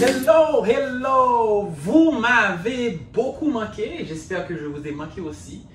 Hello, hello! Vous m'avez beaucoup manqué. J'espère que je vous ai manqué aussi.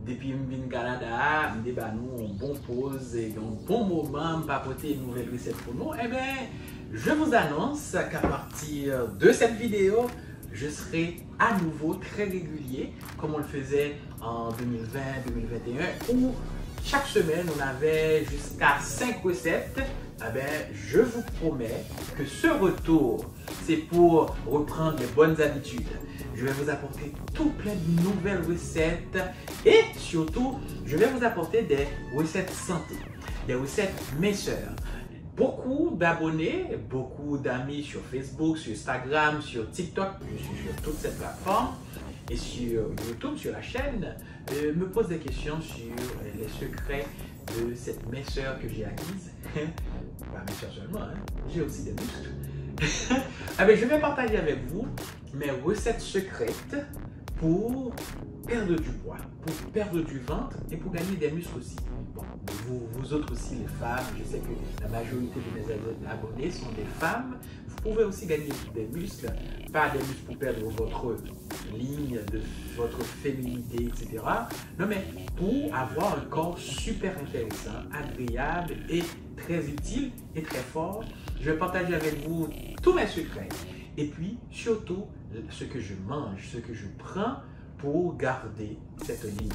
Depuis que je suis au Canada, je suis un bon pause et un bon moment pour apporter une nouvelle recette pour nous. Eh bien, je vous annonce qu'à partir de cette vidéo, je serai à nouveau très régulier, comme on le faisait en 2020-2021, où chaque semaine, on avait jusqu'à 5 recettes. Eh bien, je vous promets que ce retour, c'est pour reprendre les bonnes habitudes. Je vais vous apporter tout plein de nouvelles recettes et surtout, je vais vous apporter des recettes santé, des recettes minceurs. Beaucoup d'abonnés, beaucoup d'amis sur Facebook, sur Instagram, sur TikTok, je suis sur toutes ces plateformes et sur YouTube, sur la chaîne, me posent des questions sur les secrets de cette minceur que j'ai acquise. Pas minceur seulement, hein? J'ai aussi des muscles. Ah ben, je vais partager avec vous mes recettes secrètes pour perdre du poids, pour perdre du ventre et pour gagner des muscles aussi. Bon, vous autres aussi, les femmes, je sais que la majorité de mes abonnés sont des femmes. Vous pouvez aussi gagner des muscles, pas des muscles pour perdre votre ligne de votre féminité, etc. Non, mais pour avoir un corps super intéressant, agréable et très utile et très fort. Je vais partager avec vous tous mes secrets et puis surtout ce que je mange, ce que je prends pour garder cette ligne.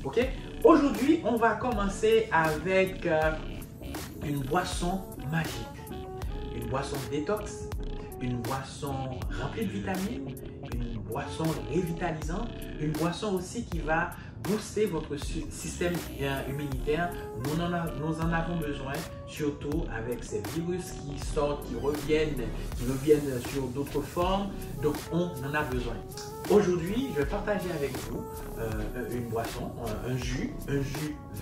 Ok? Aujourd'hui, on va commencer avec une boisson magique, une boisson détox, une boisson remplie de vitamines, une boisson révitalisante, une boisson aussi qui va booster votre système immunitaire. Nous en avons besoin, surtout avec ces virus qui sortent, qui reviennent sur d'autres formes. Donc, on en a besoin. Aujourd'hui, je vais partager avec vous une boisson, un jus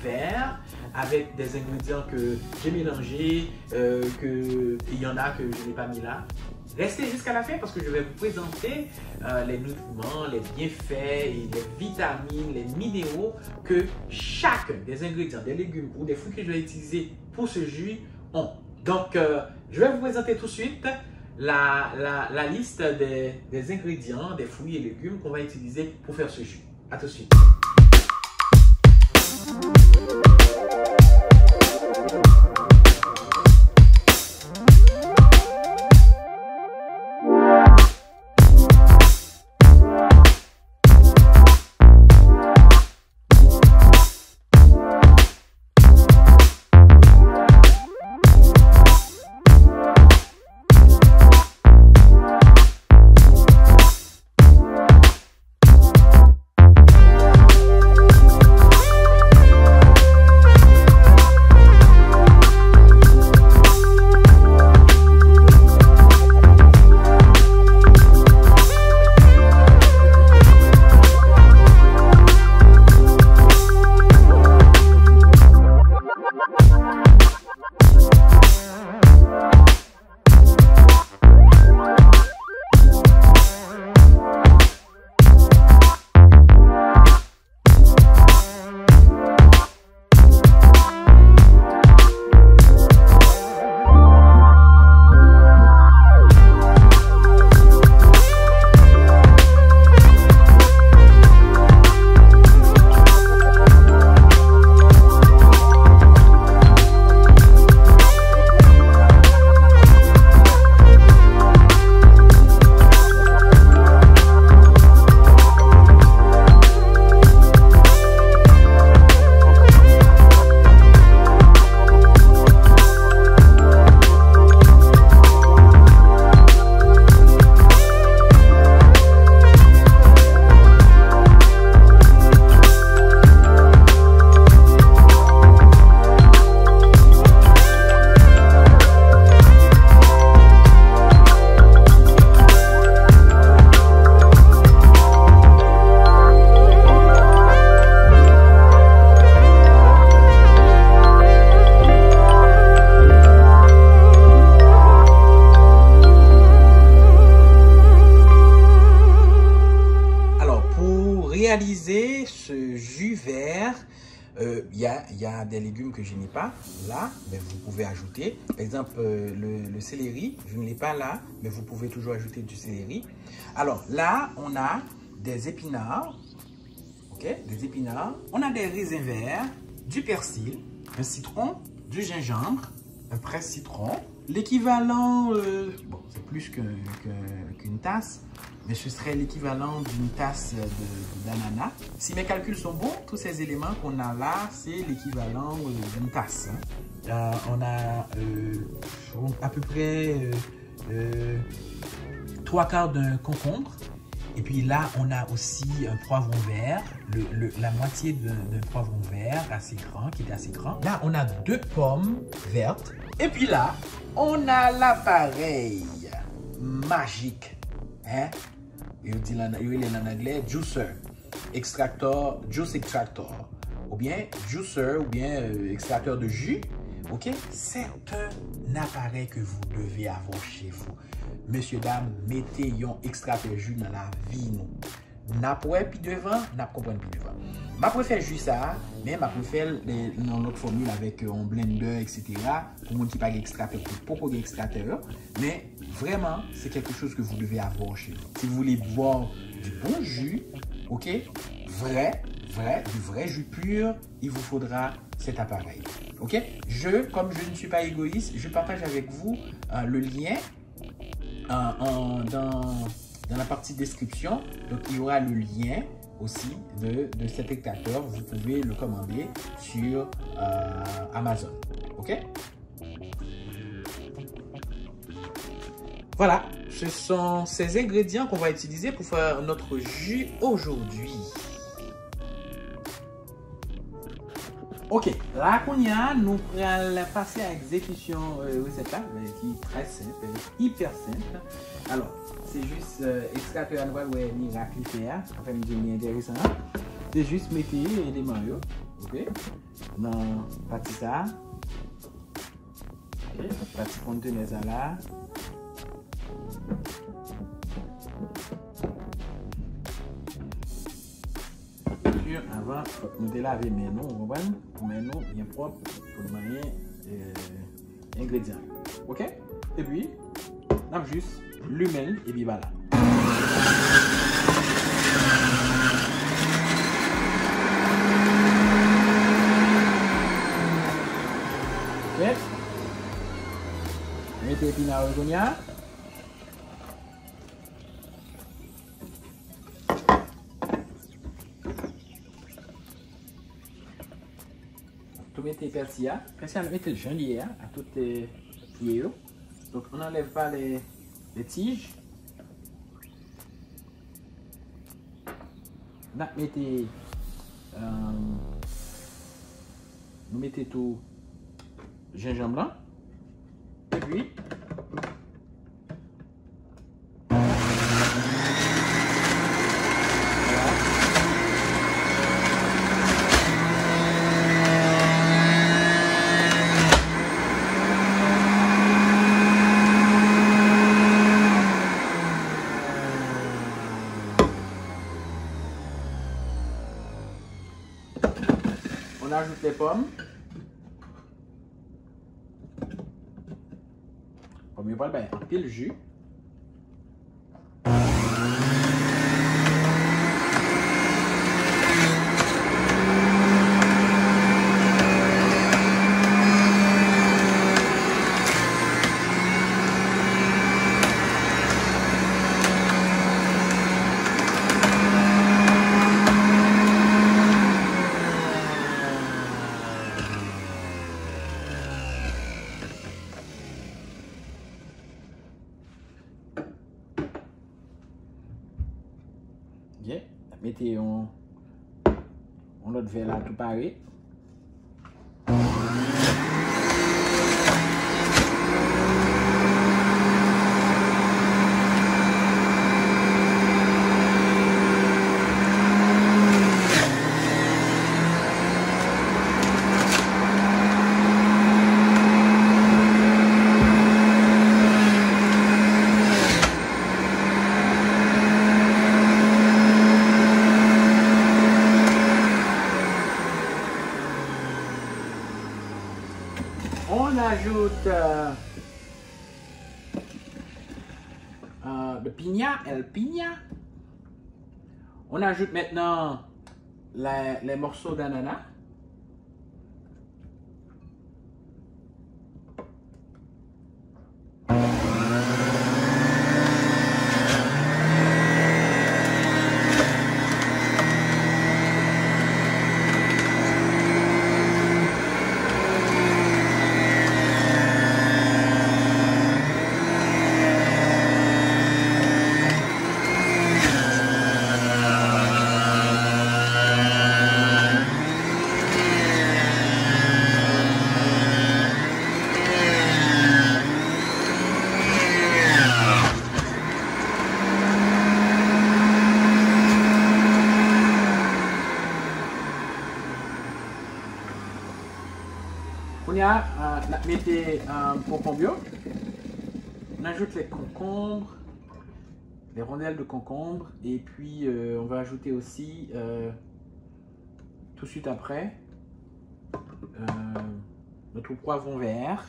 vert avec des ingrédients que j'ai mélangés, il y en a que je n'ai pas mis là. Restez jusqu'à la fin parce que je vais vous présenter les nutriments, les bienfaits, et les vitamines, les minéraux que chacun des ingrédients, des légumes ou des fruits que je vais utiliser pour ce jus ont. Donc, je vais vous présenter tout de suite la liste des ingrédients, des fruits et légumes qu'on va utiliser pour faire ce jus. A tout de suite. Il y a des légumes que je n'ai pas là, mais vous pouvez ajouter. Par exemple, le céleri, je ne l'ai pas là, mais vous pouvez toujours ajouter du céleri. Alors là, on a des épinards, ok, des épinards. On a des raisins verts, du persil, un citron, du gingembre, un presse-citron. L'équivalent, bon, c'est plus qu'une tasse, mais ce serait l'équivalent d'une tasse d'ananas. Si mes calculs sont bons, tous ces éléments qu'on a là, c'est l'équivalent d'une tasse. Hein. On a à peu près 3/4 d'un concombre. Et puis là, on a aussi un poivron vert, la moitié d'un poivron vert assez grand, qui est assez grand. Là, on a 2 pommes vertes. Et puis là, on a l'appareil magique. Hein? Il dit en anglais juicer, juice extractor, ou bien juicer, ou bien extracteur de jus. Ok? C'est un appareil que vous devez avoir chez vous. Monsieur, dame, mettez un extracteur de jus dans la vie. N'a pas puis devant, n'a pas compris puis devant. Je préfère juste ça, mais je préfère dans notre formule avec un blender, etc. Pour les gens qui pas d'extracteur, pour pas d'extracteur. Mais vraiment, c'est quelque chose que vous devez avoir chez vous. Si vous voulez boire du bon jus, ok, du vrai jus pur, il vous faudra cet appareil. Ok? Comme je ne suis pas égoïste, je partage avec vous le lien dans la partie description. Donc, il y aura le lien aussi de cet extracteur. Vous pouvez le commander sur Amazon. OK? Voilà, ce sont ces ingrédients qu'on va utiliser pour faire notre jus aujourd'hui. Ok, là qu'on y a, nous allons passer à l'exécution recette là, qui est très simple, hyper simple. Alors, c'est juste extracteur à nouvelle ou miracle faire, ça fait une intéressant. C'est juste mettre des maillots, ok, dans partie ça, ok, partie conteneur ça là. Avant, nous laver mes noms, mes noms bien propres pour le moyen ingrédients. Ok? Et puis, on a juste l'humaine et puis voilà. Ok? Mettez l'épinard au cognac. Mettez persil, mettez le genlier à toutes les pieds. Donc on n'enlève pas les tiges. Nous mettez tout gingembre blanc. Et puis on ajoute les pommes. Comme il va bien, en pile jus. Bien, mettez on l'autre verre là tout pareil. de piña, el piña. On ajoute maintenant les morceaux d'ananas. On y a mettez un concombre. On ajoute les concombres, les rondelles de concombre, et puis on va ajouter aussi tout de suite après notre poivron vert.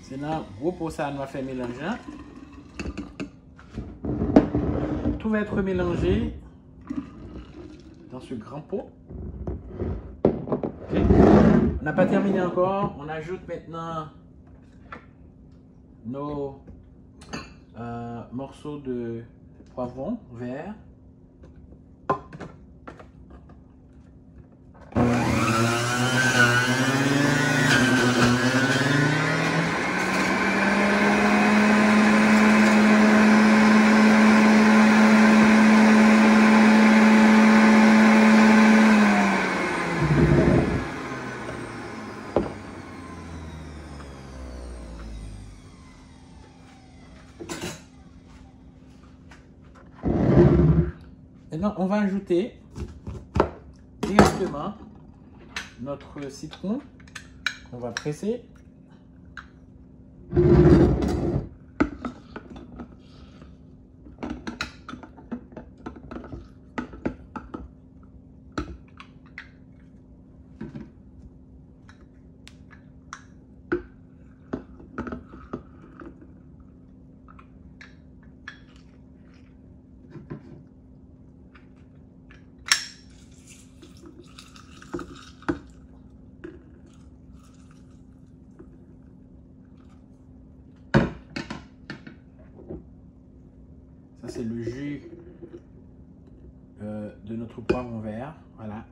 C'est là, gros pot ça, on va faire mélanger. Tout va être mélangé dans ce grand pot. Okay. On n'a pas terminé encore. On ajoute maintenant nos morceaux de poivron vert. Maintenant, on va ajouter directement notre citron qu'on va presser. Ça, c'est le jus de notre poivron vert. Voilà.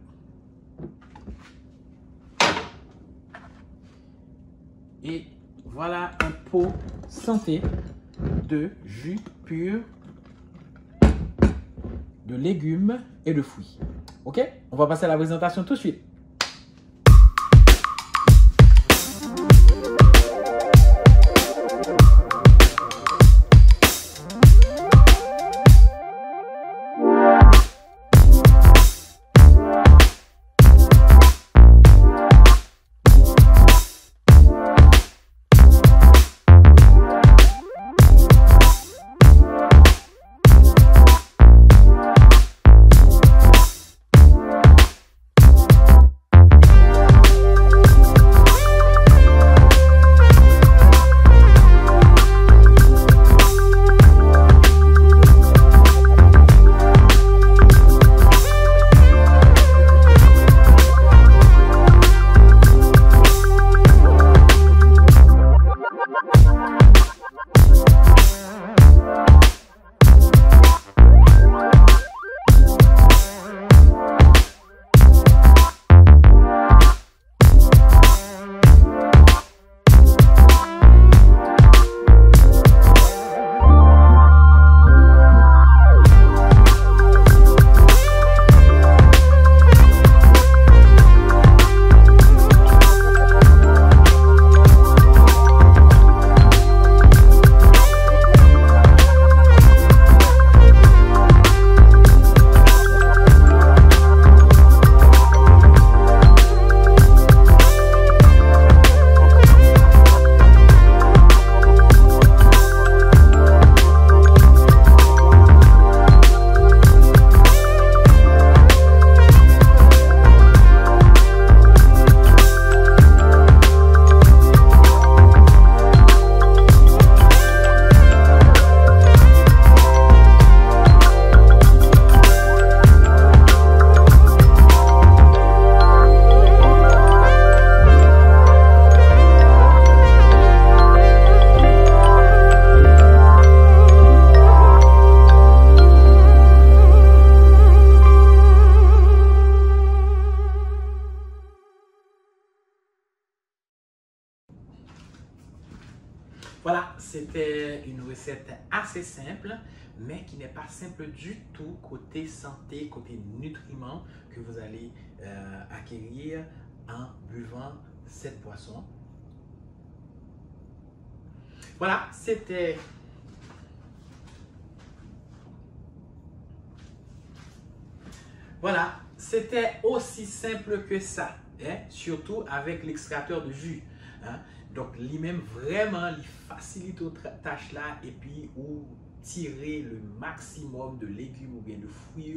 Et voilà un pot santé de jus pur de légumes et de fruits. Ok? On va passer à la présentation tout de suite. c'était une recette assez simple, mais qui n'est pas simple du tout côté santé, côté nutriments que vous allez acquérir en buvant cette boisson. Voilà, c'était aussi simple que ça, hein? Surtout avec l'extracteur de jus. Hein? Donc, lui-même vraiment, il facilite la tâche là et puis ou tirer le maximum de légumes ou bien de fruits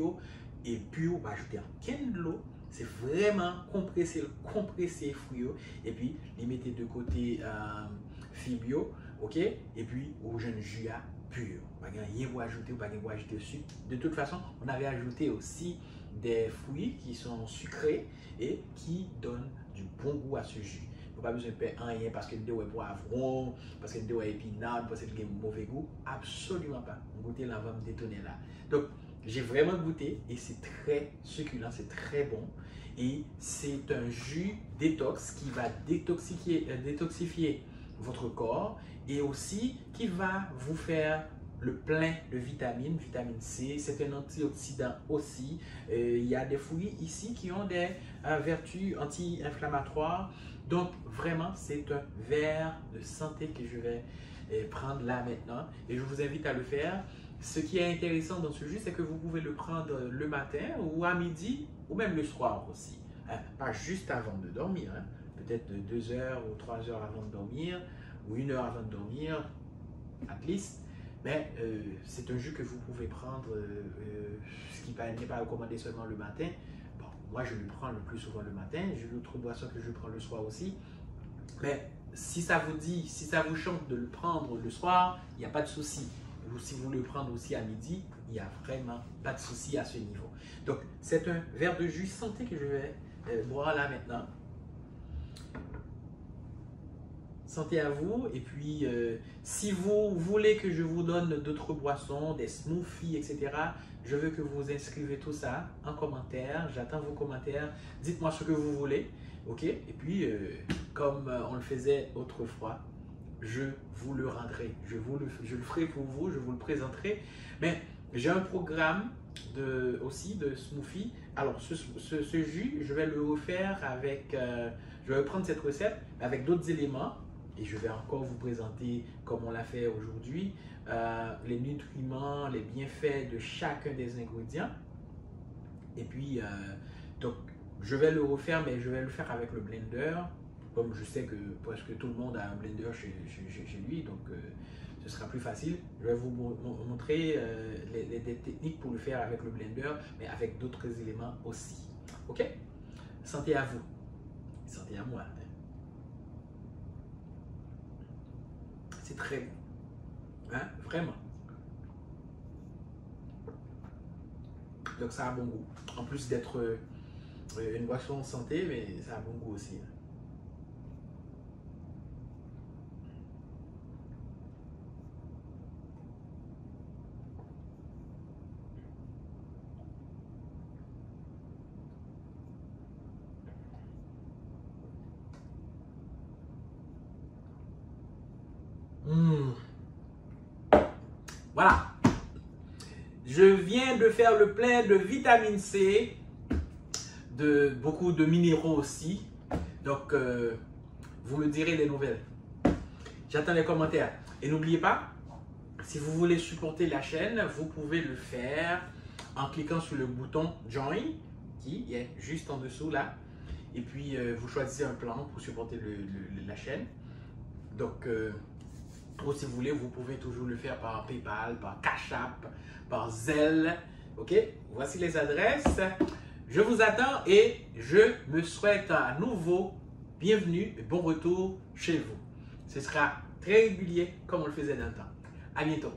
et puis on va ajouter un can de l'eau. C'est vraiment compresser fruits et puis les mettez de côté fibio, ok? Et puis au jeune jus pur. Pas rien vous ajouter ou pas rien vous ajouter dessus. De toute façon, on avait ajouté aussi des fruits qui sont sucrés et qui donnent du bon goût à ce jus. Il ne faut pas besoin de faire rien parce que le est poivron, parce que le est épinard, parce que le a mauvais goût. Absolument pas. Goûter là va me détonner là. Donc, j'ai vraiment goûté et c'est très succulent, c'est très bon. Et c'est un jus détox qui va détoxifier votre corps et aussi qui va vous faire le plein de vitamine C. C'est un antioxydant aussi. Il y a des fruits ici qui ont des vertus anti-inflammatoires. Donc, vraiment, c'est un verre de santé que je vais prendre là maintenant. Et je vous invite à le faire. Ce qui est intéressant dans ce jus, c'est que vous pouvez le prendre le matin ou à midi ou même le soir aussi. Hein? Pas juste avant de dormir. Hein? Peut-être 2 heures ou 3 heures avant de dormir ou 1 heure avant de dormir, at least. Mais c'est un jus que vous pouvez prendre, ce qui n'est pas recommandé seulement le matin. Bon, moi, je le prends le plus souvent le matin. J'ai d'autres boissons que je prends le soir aussi. Mais si ça vous dit, si ça vous chante de le prendre le soir, il n'y a pas de souci. Ou si vous le prenez aussi à midi, il n'y a vraiment pas de souci à ce niveau. Donc, c'est un verre de jus santé que je vais boire là maintenant. Santé à vous. Et puis, si vous voulez que je vous donne d'autres boissons, des smoothies, etc., je veux que vous inscrivez tout ça en commentaire. J'attends vos commentaires. Dites-moi ce que vous voulez. OK? Et puis, comme on le faisait autrefois, je vous le rendrai. Je le ferai pour vous, je vous le présenterai. Mais j'ai un programme aussi de smoothie. Alors, ce jus, je vais le refaire avec... je vais prendre cette recette avec d'autres éléments. Et je vais encore vous présenter, comme on l'a fait aujourd'hui, les nutriments, les bienfaits de chacun des ingrédients. Et puis, donc, je vais le refaire, mais je vais le faire avec le blender. Comme je sais que presque tout le monde a un blender chez lui, donc ce sera plus facile. Je vais vous montrer des techniques pour le faire avec le blender, mais avec d'autres éléments aussi. OK? Santé à vous. Santé à moi. C'est très bon. Hein? Vraiment. Donc ça a bon goût. En plus d'être une boisson santé, mais ça a bon goût aussi. Voilà. Je viens de faire le plein de vitamine C, de beaucoup de minéraux aussi. Donc, vous me direz les nouvelles. J'attends les commentaires. Et n'oubliez pas, si vous voulez supporter la chaîne, vous pouvez le faire en cliquant sur le bouton Join, qui est juste en dessous là. Et puis, vous choisissez un plan pour supporter la chaîne. Donc, ou si vous voulez, vous pouvez toujours le faire par PayPal, par Cash App, par Zelle. OK? Voici les adresses. Je vous attends et je me souhaite à nouveau bienvenue et bon retour chez vous. Ce sera très régulier comme on le faisait dans le temps. À bientôt.